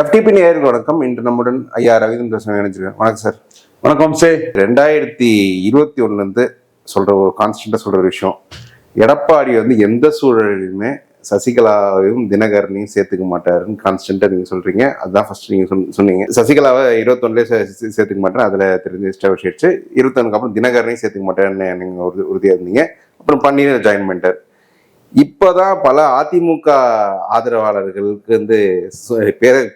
FTP நேயர்களுக்கு வணக்கம். இன்று நம்முடன் ஐயா ரவீந்திர சாமி இணைஞ்சிருக்கேன். வணக்கம் சார். வணக்கம் சார். 2021 சொல்ற ஒரு கான்ஸ்டன்டா சொல்ற ஒரு விஷயம், எடப்பாடி எந்த சூழலிலுமே சசிகலாவையும் தினகரனையும் சேர்த்துக்க மாட்டாருன்னு கான்ஸ்டன்டா நீங்க சொல்றீங்க. அதுதான் ஃபர்ஸ்ட் நீங்க சொன்னீங்க. சசிகலாவை 21 சேர்த்துக்க மாட்டேன், அதுல தெரிஞ்சு எஸ்டாப்ளிஷ் 21 அப்புறம் தினகரனையும் சேர்த்துக்க மாட்டேன்னு நீங்க உறுதியா இருந்தீங்க. அப்புறம் பன்னீர் ஜாயின் பண்ணிட்டார். இப்பதான் பல அதிமுக ஆதரவாளர்களுக்கு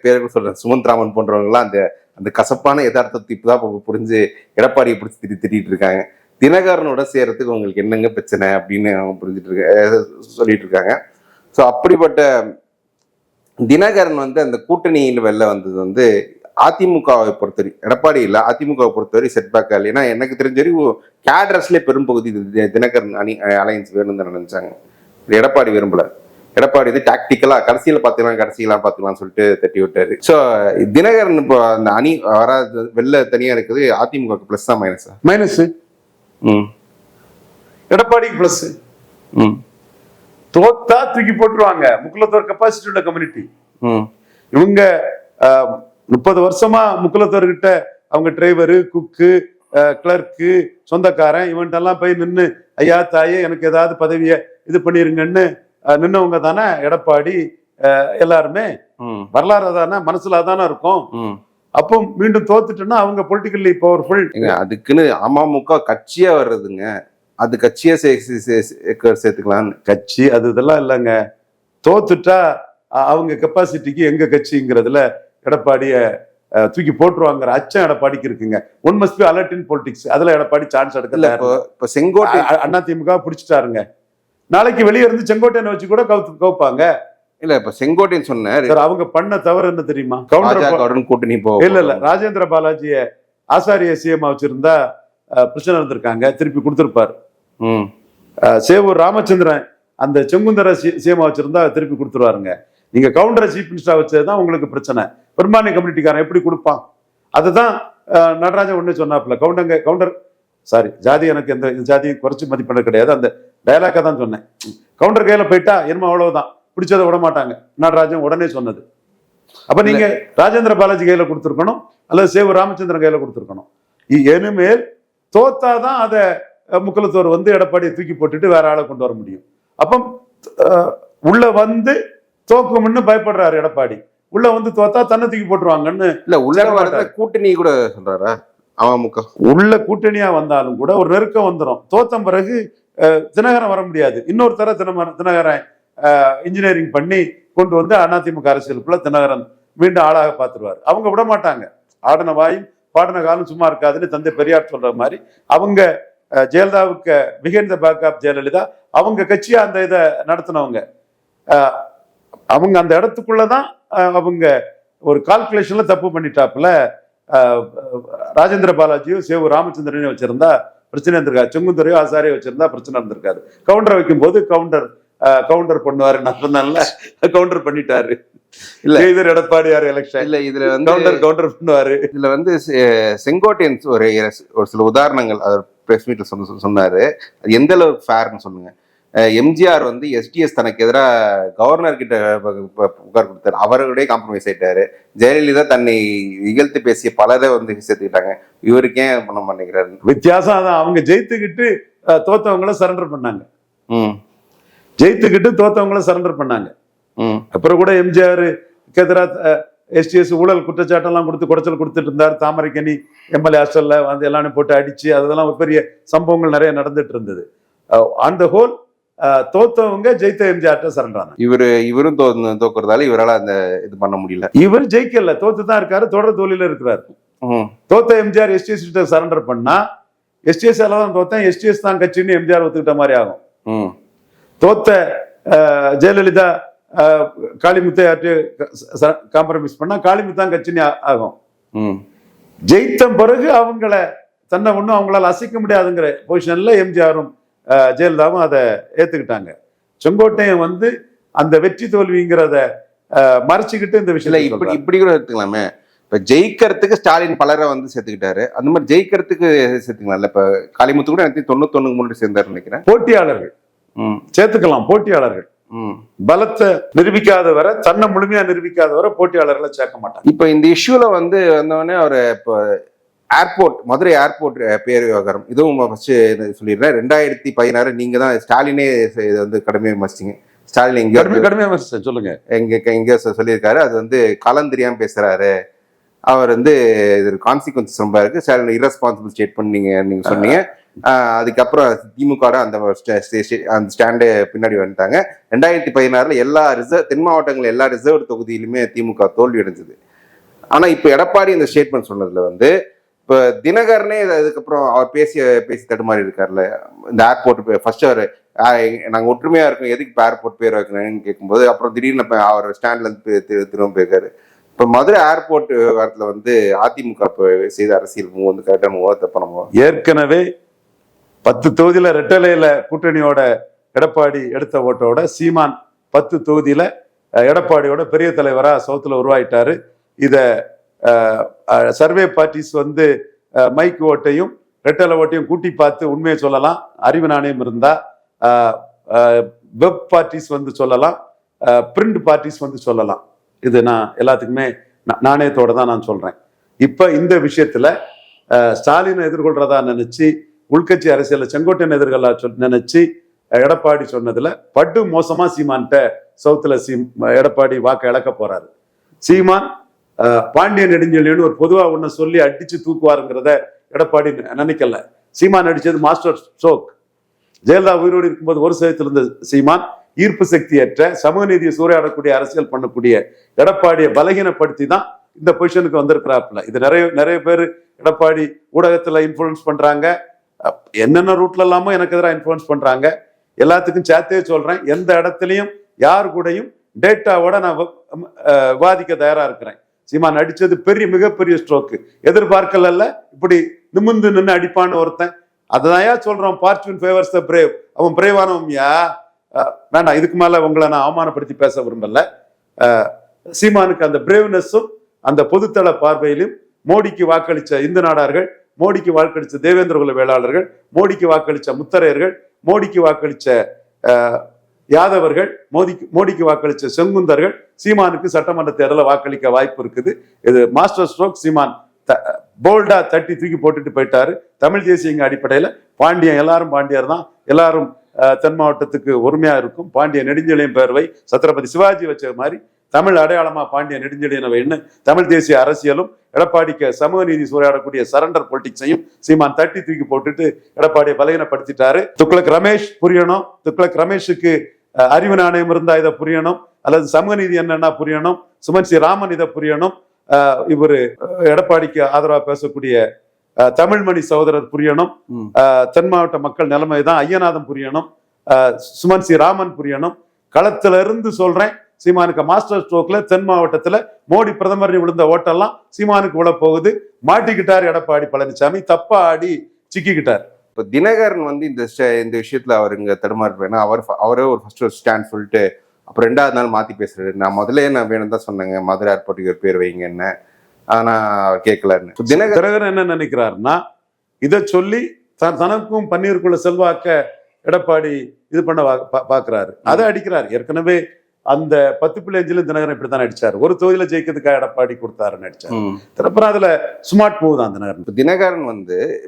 பேர்கள் சொல்ற சுமந்த்ராமன் போன்றவங்கலாம் அந்த கசப்பான யதார்த்தத்தை இப்பதான் புரிஞ்சு எடப்பாடியை பிடிச்சி திட்டிட்டு இருக்காங்க. தினகரனோட சேர்றதுக்கு உங்களுக்கு என்னங்க பிரச்சனை அப்படின்னு அவங்க சொல்லிட்டு இருக்காங்க. ஸோ அப்படிப்பட்ட தினகரன் அந்த கூட்டணியில் வெளில வந்தது அதிமுகவை பொறுத்தவரை, எடப்பாடி இல்லை அதிமுகவை பொறுத்தவரை செட்பேக்கா இல்லை. ஏன்னா எனக்கு தெரிஞ்ச வரைக்கும் கேடரஸ்லேயே பெரும்பகுதி தினகரன் அலையன்ஸ் வேணும்னு தான் நினைச்சாங்க. எடப்பாடி விரும்பல. எடப்பாடி டாக்டிக்கலா கடைசியில பாத்துக்கலாம் சொல்லிட்டு தட்டி விட்டாரு. சோ தினகரன் இப்போ அந்த அணி வராது வெளில தனியா இருக்குது. அதிமுக பிளஸ் தான் மைனஸ்? எடப்பாடிக்கு பிளஸ். தோத்தா தூக்கி போட்டுருவாங்க. முக்குலத்தோர் கெப்பாசிட்டி உள்ள கம்யூனிட்டி. இவங்க 30 வருஷமா முக்குலத்தோர் கிட்ட அவங்க டிரைவரு, குக்கு, கிளர்க்கு, சொந்தக்காரன் இவன்ட்டெல்லாம் போய் நின்று ஐயா தாயே எனக்கு ஏதாவது பதவியை இது பண்ணிருங்கன்னு நின்னவங்க தானே எடப்பாடி. எல்லாருமே வரலாறு தானே, மனசுல தானே இருக்கும். அப்போ மீண்டும் தோத்துட்டோம்னா அவங்க பொலிட்டிக்கல்லி பவர்ஃபுல். அதுக்குன்னு அமமுக கட்சியா வர்றதுங்க, அது கட்சியா சேர்த்துக்கலாம். கட்சி அது இதெல்லாம் இல்லைங்க. தோத்துட்டா அவங்க கெப்பாசிட்டிக்கு எங்க கட்சிங்கிறதுல எடப்பாடிய தூக்கி போட்டுருவாங்கிற அச்சம் எடப்பாடிக்கு இருக்குங்க. One must be alert in politics. அதுல எடப்பாடி சான்ஸ் எடுக்கல. இப்ப செங்கோட்டை அதிமுக பிடிச்சிட்டாருங்க. நாளைக்கு வெளியே இருந்து செங்கோட்டையனை வச்சு கூட கவுப்பாங்க. இல்ல இப்ப செங்கோட்டையன் சொன்னாரு, அவங்க பண்ண தவறு என்ன தெரியுமா? கூட்டணி இல்ல ராஜேந்திர பாலாஜிய ஆசாரிய சிஎம் வச்சிருந்தா பிரச்சனை இருந்திருக்காங்க, திருப்பி கொடுத்திருப்பாரு. சேவூர் ராமச்சந்திரன் அந்த செங்குந்தர சிஎம் வச்சிருந்தா திருப்பி கொடுத்துருவாருங்க. நீங்க கவுண்டரை சீஃப் மினிஸ்டரா வச்சதுதான் உங்களுக்கு பிரச்சனை. பெரும்பான்மை கம்யூனிட்டிக்காரன் எப்படி கொடுப்பான்? அதுதான் நடராஜன் ஒண்ணு சொன்னாப்ல, கவுண்டர் சாரி ஜாதி எனக்கு எந்த ஜாதியும் குறைச்சி மதிப்பிட கிடையாது, அந்த டயலாக்கா தான் சொன்னேன். கவுண்டர் கையில போயிட்டா என்னமோ அவ்வளவுதான், பிடிச்சதை விட மாட்டாங்க. நடராஜன் உடனே சொன்னது. அப்ப நீங்க ராஜேந்திர பாலாஜி கையில கொடுத்துருக்கணும் அல்லது சேவூர் ராமச்சந்திரன் கையில கொடுத்துருக்கணும். இனிமேல் தோத்தாதான் அதை முக்குலத்தோர் எடப்பாடியை தூக்கி போட்டுட்டு வேற ஆளை கொண்டு வர முடியும். அப்ப உள்ள தோக்கும்னு பயப்படுறாரு எடப்பாடி. உள்ள தோத்தா தன்னை தூக்கி போட்டுருவாங்கன்னு இல்ல உள்ள கூட்டணி கூட சொல்றாரா? அமமுக உள்ள கூட்டணியா வந்தாலும் கூட ஒரு நெருக்கம் வந்துடும். தோத்த பிறகு தினகரன் வர முடியாது. இன்னொரு தர தினகரன் இன்ஜினியரிங் பண்ணி கொண்டு அதிமுக அரசியலுக்குள்ள தினகரன் மீண்டும் ஆளாக பார்த்துருவாரு. அவங்க விட மாட்டாங்க. ஆடின வாயும் பாடின காலம் சும்மா இருக்காதுன்னு தந்தை பெரியார் சொல்ற மாதிரி அவங்க ஜெயலலிதாவுக்கு behind the back of Jayalalithaa அவங்க கட்சியா அந்த இதை நடத்தினவங்க. அவங்க அந்த இடத்துக்குள்ளதான் அவங்க ஒரு கால்குலேஷன்ல தப்பு பண்ணிட்டாப்புல. ராஜேந்திர பாலாஜியும் சேவூர் ராமச்சந்திரனையும் வச்சிருந்தா பிரச்சனை இருந்திருக்காது. செங்குந்தரையோ ஆசாரியோ வச்சிருந்தா பிரச்சனை இருந்திருக்காது. கவுண்டரை வைக்கும் போது கவுண்டர் பண்ணுவாரு. நல்ல கவுண்டர் பண்ணிட்டாரு. இல்ல இது எடப்பாடியார் எலெக்ஷன் இல்ல, இதுல கவுண்டர் பண்ணுவாரு. இதுல செங்கோட்டையன் ஒரு சில உதாரணங்கள் பிரஸ் மீட்ல சொன்னாரு. அது எந்த அளவுக்கு ஃபேர்னு சொல்லுங்க. எம்ஜிஆர் எஸ்டிஎஸ் தனக்கு எதிராக கவர்னர் கிட்ட புகார் கொடுத்தாரு, அவர்களுடைய காம்ப்ரமைஸ் ஆயிட்டாரு. ஜெயலலிதா தன்னை இகழ்த்து பேசிய பலரை சேர்த்துக்கிட்டாங்க. இவருக்கு ஏன் பண்ண மாட்டேங்கிறாரு? வித்தியாசம் அதான். அவங்க ஜெயித்துக்கிட்டு தோத்தவங்களை சரண்டர் பண்ணாங்க. ஜெயித்துக்கிட்டு தோத்தவங்களை சரண்டர் பண்ணாங்க. அப்புறம் கூட எம்ஜிஆர் எதிராக எஸ்டிஎஸ் ஊழல் குற்றச்சாட்டெல்லாம் கொடுத்து குடைச்சல் கொடுத்துட்டு இருந்தார். தாமரைக்கனி எம்எல்ஏ ஹாஸ்டல்ல எல்லாமே போட்டு அடிச்சு அதெல்லாம் பெரிய சம்பவங்கள் நிறைய நடந்துட்டு இருந்தது. ஆன் த ஹோல் தோத்தவங்க ஜெயித்த எம்ஜிஆர்ட்ட சரண்டரான. இவரும் தோக்குறதால இவரால் அந்த இது பண்ண முடியல. இவர் ஜெயிக்கல, தோத்து தான் இருக்காரு, தொடர் தோல்வியில இருக்கிறாரு. தோத்த எம்ஜிஆர் எஸ்டிஎஸ் கிட்ட சரண்டர் பண்ணா எஸ்டிஎஸ் தான் தோத்தேன், எஸ்டிஎஸ் தான் கட்சின்னு எம்ஜிஆர் ஒத்துக்கிட்ட மாதிரி ஆகும். தோத்த ஜெயலலிதா காளிமுத்தையாற்று காம்ப்ரமைஸ் பண்ணா காளிமுத்தான் கட்சின்னு ஆகும். ஜெயித்த பிறகு அவங்கள தன்னை ஒன்றும் அவங்களால அசைக்க முடியாதுங்கிற பொசிஷன்ல எம்ஜிஆரும் ஜெயலலிதாவும் அதை ஏத்துக்கிட்டாங்க. செங்கோட்டையன் அந்த வெற்றி தோல்விங்கிறத மறைச்சுக்கிட்டு இந்த விஷயம் இப்படி கூட எடுத்துக்கலாமே. இப்ப ஜெயிக்கிறதுக்கு ஸ்டாலின் பலரை சேர்த்துக்கிட்டாரு. அந்த மாதிரி ஜெயிக்கிறதுக்கு சேர்த்துக்கலாம். இப்ப காளிமுத்து கூட 91 முன்னாடி சேர்ந்தாரு நினைக்கிறேன். போட்டியாளர்கள் சேர்த்துக்கலாம். போட்டியாளர்கள் பலத்தை நிரூபிக்காத வரை, தன்னை முழுமையா நிரூபிக்காத வரை போட்டியாளர்களை சேர்க்க மாட்டாங்க. இப்ப இந்த இஷ்யூல வந்தவொடனே அவர் இப்போ ஏர்போர்ட், மதுரை ஏர்போர்ட் பேர் விவகாரம், இதுவும் ஃபர்ஸ்ட் சொல்லிடுறேன். 2016 நீங்க தான் ஸ்டாலினே இதை கடுமையாக விமர்சிச்சிங்க. ஸ்டாலின் எங்க கடுமையா விமர்சிச்சேன், சொல்லுங்க. எங்க சொல்லியிருக்காரு, அது கலம் தெரியாம பேசுறாரு, அவர் இது கான்சிக்வன்சஸ் ரொம்ப இருக்கு, ஸ்டாலின் இரஸ்பான்சிபிள் ஸ்டேட்மெண்ட் நீங்க சொன்னீங்க. அதுக்கப்புறம் திமுக அந்த ஸ்டாண்டு பின்னாடி வந்துட்டாங்க. 2016 எல்லா தென் மாவட்டங்கள் எல்லா ரிசர்வ் தொகுதியிலுமே திமுக தோல்வி அடைஞ்சது. ஆனா இப்ப எடப்பாடி இந்த ஸ்டேட்மெண்ட் சொன்னதுல இப்ப தினகரனே அதுக்கப்புறம் அவர் பேசி தடுமாறி இருக்காருல்ல. இந்த ஏர்போர்ட் ஃபர்ஸ்ட் அவர் நாங்க ஒற்றுமையா இருக்கோம், எதுக்கு இப்ப ஏர்போர்ட் பேர் வைக்கணும்னு கேட்கும்போது அப்புறம் திடீர்னு அவர் ஸ்டாண்ட்ல இருந்து திரும்ப போயிருக்காரு. இப்ப மதுரை ஏர்போர்ட் விவகாரத்துல அதிமுக செய்த அரசியல் கரெக்டான மூவத்தை பண்ணுவோம். ஏற்கனவே 10 தொகுதியில ரெட்டலையில கூட்டணியோட எடப்பாடி எடுத்த ஓட்டோட சீமான் 10 தொகுதியில எடப்பாடியோட பெரிய தலைவரா சவுத்துல உருவாயிட்டாரு. இத சர்வே பார்ட்டிஸ் மைக் ஓட்டையும் ரெட்டலை ஓட்டையும் கூட்டி பார்த்து உண்மையை சொல்லலாம். அறிவு நாணயம் இருந்தா வெப் பார்ட்டிஸ் சொல்லலாம், பிரிண்ட் பார்ட்டிஸ் சொல்லலாம். இது நான் எல்லாத்துக்குமே நாணயத்தோட தான் நான் சொல்றேன். இப்ப இந்த விஷயத்துல ஸ்டாலினை எதிர்கொள்றதா நினைச்சு, உள்கட்சி அரசியல் செங்கோட்டையன் எதிர்கொள்ள நினைச்சு எடப்பாடி சொன்னதுல படு மோசமா சீமான்ட்ட சவுத்துல எடப்பாடி வாக்க இழக்க போறாரு. சீமான் பாண்டியன் நெடுஞ்செழியன் ஒரு பொதுவா ஒண்ணு சொல்லி அடிச்சு தூக்குவாருங்கிறத எடப்பாடி நினைக்கல. சீமான் அடிச்சது மாஸ்டர் ஸ்ட்ரோக். ஜெயலலிதா உயிரோடு இருக்கும்போது ஒரு சதவீதத்தில் இருந்த சீமான் ஈர்ப்பு சக்தியற்ற சமூக நீதியை சூறையாடக்கூடிய அரசியல் பண்ணக்கூடிய எடப்பாடியை பலகீனப்படுத்தி தான் இந்த பொசிஷனுக்கு வந்திருக்கிறாப்புல. இது நிறைய பேர் எடப்பாடி ஊடகத்துல இன்ஃபுளுன்ஸ் பண்றாங்க, என்னென்ன ரூட்ல எல்லாமோ எனக்கு எதிராக இன்ஃபுளுன்ஸ் பண்றாங்க. எல்லாத்துக்கும் சேர்த்தே சொல்றேன், எந்த இடத்துலையும் யாரு கூடயும் டேட்டாவோட நான் விவாதிக்க தயாரா இருக்கிறேன். சீமான் அடிச்சது மிகப்பெரிய ஸ்ட்ரோக்கு. எதிர்பார்க்கல, இப்படி நிமிந்து நின்று அடிப்பான்னு ஒருத்தன். அதான் சொல்றோம், பார்ச்சுன் ஃபேவர்ஸ் த பிரேவ். அவன் பிரேவானவன்யா. வேண்டாம், இதுக்கு மேல உங்களை நான் அவமானப்படுத்தி பேச விரும்பல. சீமானுக்கு அந்த பிரேவ்னஸும் அந்த பொதுத்தள பார்வையிலும் மோடிக்கு வாக்களிச்ச இந்து நாடார்கள், மோடிக்கு வாக்களிச்ச தேவேந்திர குல வேளாளர்கள், மோடிக்கு வாக்களிச்ச முத்தரையர்கள், மோடிக்கு வாக்களிச்ச யாதவர்கள், மோடிக்கு வாக்களிச்ச செங்குந்தர்கள் சீமானுக்கு சட்டமன்ற தேர்தலில் வாக்களிக்க வாய்ப்பு இருக்குது. இது மாஸ்டர் ஸ்ட்ரோக். சீமான் போல்டா தட்டி தூக்கி போட்டுட்டு போயிட்டாரு. தமிழ் தேசியங்க அடிப்படையில பாண்டியன், எல்லாரும் பாண்டியர் தான், எல்லாரும் தென் மாவட்டத்துக்கு ஒருமையா இருக்கும். பாண்டிய நெடுஞ்செழியன் பேர்வை சத்ரபதி சிவாஜி வச்ச மாதிரி தமிழ் அடையாளமா பாண்டிய நெடுஞ்செழியனவைன்னு தமிழ் தேசிய அரசியலும் எடப்பாடிக்கு சமூக நீதி சூறையாடக்கூடிய சரண்டர் பொலிட்டிக்ஸையும் சீமான் தட்டி தூக்கி போட்டுட்டு எடப்பாடியை பலகீனப்படுத்திட்டாரு. துக்ளக் ரமேஷ் புரியணும். துக்ளக் ரமேஷுக்கு அறிவு நாணயம் இருந்தா இதை புரியணும், அல்லது சமூக நீதி என்னன்னா புரியணும். சுமன் சி ராமன் இதை புரியணும். இவரு எடப்பாடிக்கு ஆதரவா பேசக்கூடிய தமிழ்மணி சகோதரர் புரியணும். தென் மாவட்ட மக்கள் நிலைமைதான் ஐயநாதன் புரியணும். சுமன் சி ராமன் புரியணும். களத்துல இருந்து சொல்றேன், சீமானுக்கு மாஸ்டர் ஸ்ட்ரோக்ல தென் மாவட்டத்துல மோடி பிரதமர் விழுந்த ஓட்டெல்லாம் சீமானுக்கு விழ போகுது. மாட்டிக்கிட்டார் எடப்பாடி பழனிசாமி, தப்பா ஆடி சிக்கிக்கிட்டார். இப்போ தினகரன் இந்த விஷயத்துல அவர் இங்க தடுமாறுனா அவரே ஒரு ஃபர்ஸ்ட் ஒரு ஸ்டாண்ட் சொல்லிட்டு அப்புறம் 2வது நாள் மாத்தி பேசுறாரு. நான் வேணும் தான் சொன்னேங்க, மதுரை ஏர்போர்ட்டுக்கு ஒரு பேர் வைங்க என்ன, ஆனா கேட்கலன்னு. தினகரன் என்ன நினைக்கிறாருன்னா, இதை சொல்லி தனக்கும் பன்னீருக்குள்ள செல்வாக்க எடப்பாடி இது பண்ண பாக்குறாரு, அதை அடிக்கிறாரு. ஏற்கனவே அந்த 10.5 தினகரன் இப்படித்தான் அடிச்சாரு. ஒரு தொகுதியில ஜெயிக்கிறதுக்காக எடப்பாடி கொடுத்தாருன்னு அடிச்சாரு. அப்புறம் அதுல ஸ்மார்ட் மூவ் தான் தினகரன். தினகரன்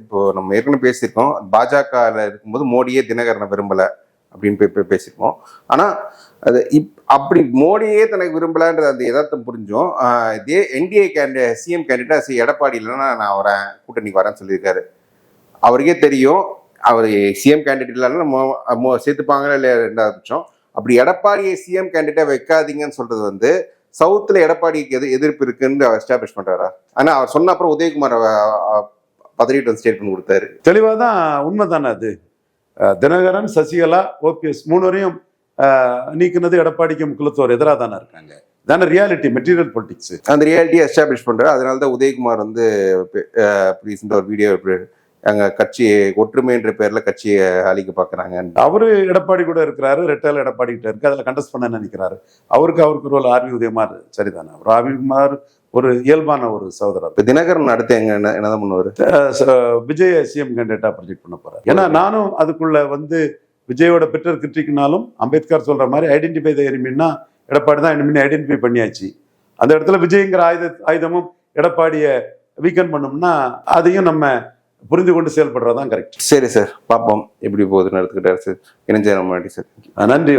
இப்போ நம்ம ஏற்கனவே பேசியிருக்கோம், பாஜக இருக்கும்போது மோடியே தினகரனை விரும்பல அப்படின்னு பேசியிருக்கோம். ஆனா அது அப்படி மோடியே தனக்கு விரும்பலன்றது அந்த யதார்த்தம் புரிஞ்சோம். இதே என்டிஏ சிஎம் கேண்டிடேட் எடப்பாடி இல்லைன்னா நான் வரேன், கூட்டணிக்கு வரேன்னு சொல்லியிருக்காரு. அவருக்கே தெரியும் அவர் சிஎம் கேண்டிடேட் இல்லைன்னா சேர்த்துப்பாங்களா இல்லையா 2வது பட்சம். அப்படி எடப்பாடியை சிஎம் கேண்டிடேட்டா வைக்காதீங்கன்னு சொல்றது சவுத்துல எடப்பாடிக்கு எதிர்ப்பு இருக்குன்னு எஸ்டாப்ளிஷ் பண்றாரா? ஆனா அவர் சொன்ன அப்புறம் உதயகுமார் பதறிட்டு ஸ்டேட்மெண்ட் கொடுத்தாரு. தெளிவாதான், உண்மைதானே அது. தினகரன், சசிகலா, ஓபிஎஸ் 3 வரையும் நீக்கினது எடப்பாடிக்கு முக்குலத்தோர் எதிராக தானே இருக்காங்க. தானே ரியாலிட்டி, மெட்டீரியல் பொலிட்டிக்ஸ். அந்த ரியாலிட்டியை எஸ்டாப்ளிஷ் பண்றாரு. அதனாலதான் உதயகுமார் ஒரு வீடியோ அங்க கட்சி ஒற்றுமைன்ற பேர்ல கட்சியை அழிக்க பாக்குறாங்க. அவரு எடப்பாடி கூட இருக்கிறாரு, ரெட்டல் எடப்பாடி கிட்ட இருக்கு, அதுல கண்டஸ்ட் பண்ண நினைக்கிறாரு. அவருக்கு ரோல் ஆர்வி உதயகுமார் சரிதானே. அவர் ஆர்விகுமார் ஒரு இயல்பான ஒரு சகோதரர். தினகரன் அடுத்து என்னதான் பண்ணுவாரு? விஜய் சிஎம் கேண்டிடேட்டா ப்ரொஜெக்ட் பண்ண போறாரு. ஏன்னா நானும் அதுக்குள்ள விஜயோட பிட்டர் கிரிட்டிக்னாலும் அம்பேத்கர் சொல்ற மாதிரி ஐடென்டிஃபை த எனிமின்னா எடப்பாடி தான் எனிமின்னு ஐடென்டிஃபை பண்ணியாச்சு. அந்த இடத்துல விஜய்ங்கிற ஆயுதமும் எடப்பாடியை வீக்கன் பண்ணோம்னா அதையும் நம்ம புரிந்து கொண்டு செயல்படுறதான் கரெக்ட். சரி சார், பார்ப்போம் எப்படி போகுதுன்னு எடுத்துக்கிட்டாரு சார். இணைஞ்ச நம்ம சார் நன்றி.